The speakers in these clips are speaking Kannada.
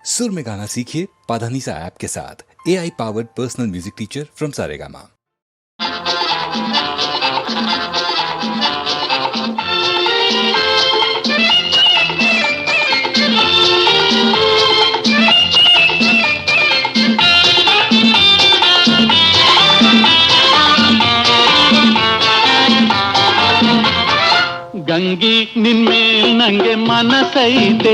सुर में गाना सीखिए पाधानीसा ऐप के साथ। AI powered personal music teacher from Saregama. Gangi ನಿನ್ಮೇಲ್ ನಂಗೆ ಮನಸೈತೆ,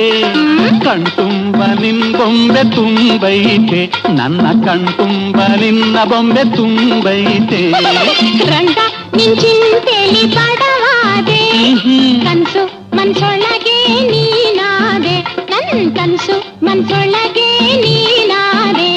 ಕಣ್ತುಂಬ ನಿನ್ ಬೊಂಬೆ ತುಂಬೈತೆ, ನನ್ನ ಕಣ್ತುಂಬ ನಿನ್ನ ಬೊಂಬೆ ತುಂಬೈತೆ. ರಂಗ ನಿನ್ ಚಿಂತೆಲಿ ಬಡವಾದೆ, ಕನ್ಸು ಮನ್ಸೊಳಗೆ ನೀನಾದೆ, ನನ್ ಕನ್ಸು ಮನ್ಸೊಳಗೆ ನೀನಾದೆ.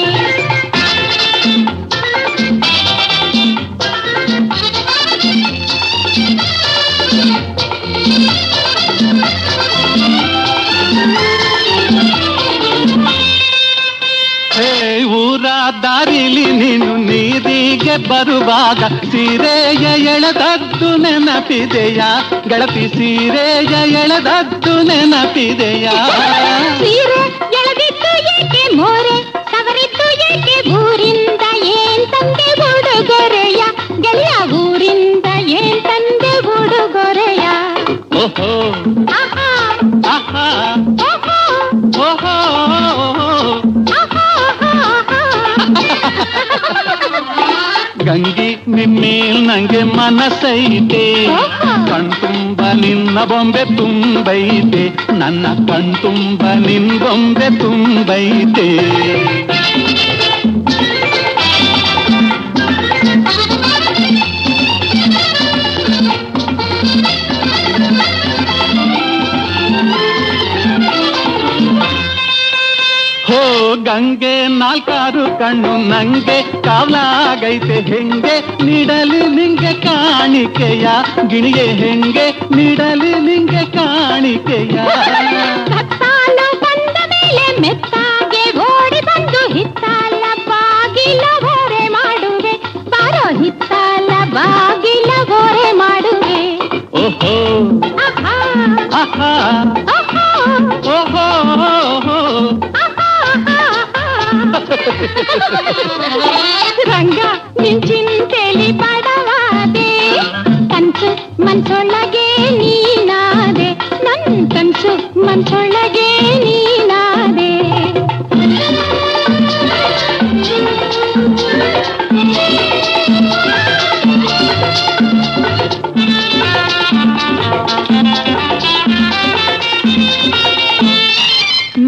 ಊರ ದಾರಿಲಿ ನೀನು ನೀರಿಗೆ ಬರುವಾಗ ಸೀರೆಯ ಎಳೆದದ್ದು ನೆನಪಿದೆಯಾ ಗೆಳತಿ, ಸೀರೆಯ ಎಳೆದದ್ದು ನೆನಪಿದೆಯಾ? ಸೀರೆ ಎಳೆದಿದ್ದು ಏಕೆ ಮೋರೆ, ಸವರಿದ್ದು ಏಕೆ ಊರಿಂದ ಏನ್ ತಂದೆ ಉಡುಗೊರೆಯ ಗೆಳೆಯ, ಊರಿಂದ ಏನ್ ತಂದೆ ಉಡುಗೊರೆಯ? ಓಹೋ ಆಹಾ ಆಹಾ ಓಹೋ ಓಹೋ ಗಂಗಿ ನಿನ್ಮೇಲ್ ನಂಗೆ ಮನಸೈತೆ, ಕಣ್ತುಂಬ ನಿನ್ನ ಬೊಂಬೆ ತುಂಬೈತೆ, ನನ್ನ ಕಣ್ತುಂಬ ನಿನ್ ಬೊಂಬೆ ತುಂಬೈತೆ. ಹೋ ಗಂಗೆ ನಾಲ್ಕಾರು ಕಣ್ಣು ನಂಗೆ ಕಾವಲಾಗೈತೆ, ಹೆಂಗೆ ನೀಡಲಿ ನಿಂಗೆ ಕಾಣಿಕೆಯ ಗಿಣಿಗೆ, ಹೆಂಗೆ ನೀಡಲಿ ನಿಂಗೆ ಕಾಣಿಕೆಯ? ಕತ್ತಾಲು ಬಂದ ಮೇಲೆ ಮೆತ್ತಾಗೆ ಓಡಿ ಬಂದು ಹಿತ್ತಾಲ ಬಾಗಿಲ ಹೊರೆ ಮಾಡುವೆ, ಬಾರೋ ಹಿತ್ತಾಲ ಬಾಗಿಲ ಹೊರೆ ಮಾಡುವೆ. ಓಹೋ ಆಹಾ ಆಹಾ ಆಹಾ ಓಹೋ ರಂಗ ನಿನ್ ಚಿಂತೆಲಿ ಬಡವಾದೆ, ಕನ್ಸು ಮನ್ಸೊಳಗೆ ನೀನಾದೆ, ನನ್ ಕನ್ಸು ಮನ್ಸೊಳಗೆ ನೀನಾದೆ.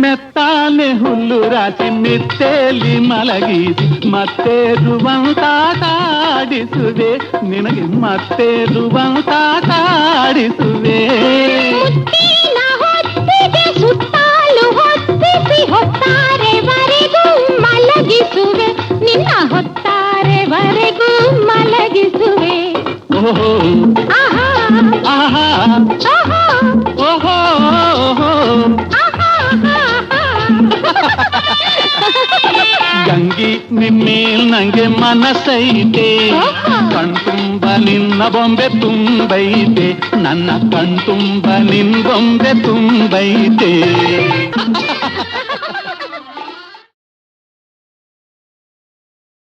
ಮೆತ್ತಾನೆ ಹುಲ್ಲು ರಾಶಿ ಮಿತ್ತೇಲಿ ಮಲಗಿಸಿ ಮತ್ತೆ ರುವಂತಾಡಿಸುವೆ, ನಿನಗೆ ಮತ್ತೆ ರುವಂತಾಡಿಸುವೆ. ಮುತ್ತಿನ ಹೊತ್ತಿಗೆ ಸುತ್ತಾಲು ಹೊತ್ತಿಸಿ ಹೊತ್ತಾರೆವರೆಗೂ ಮಲಗಿಸುವೆ, ನಿನ್ನ ಹೊತ್ತಾರೆವರೆಗೂ ಮಲಗಿಸುವೆ. ಓಹೋ ಆಹಾ ಆಹಾ ಆಹಾ ಓಹೋ ಗಂಗಿ ನಿನ್ಮೇಲ್ ನಂಗೆ ಮನಸೈತೆ, ಕಣ್ತುಂಬ ನಿನ್ನ ಬೊಂಬೆ ತುಂಬೈತೆ, ನನ್ನ ಕಣ್ತುಂಬ ನಿನ್ ಬೊಂಬೆ ತುಂಬೈತೆ.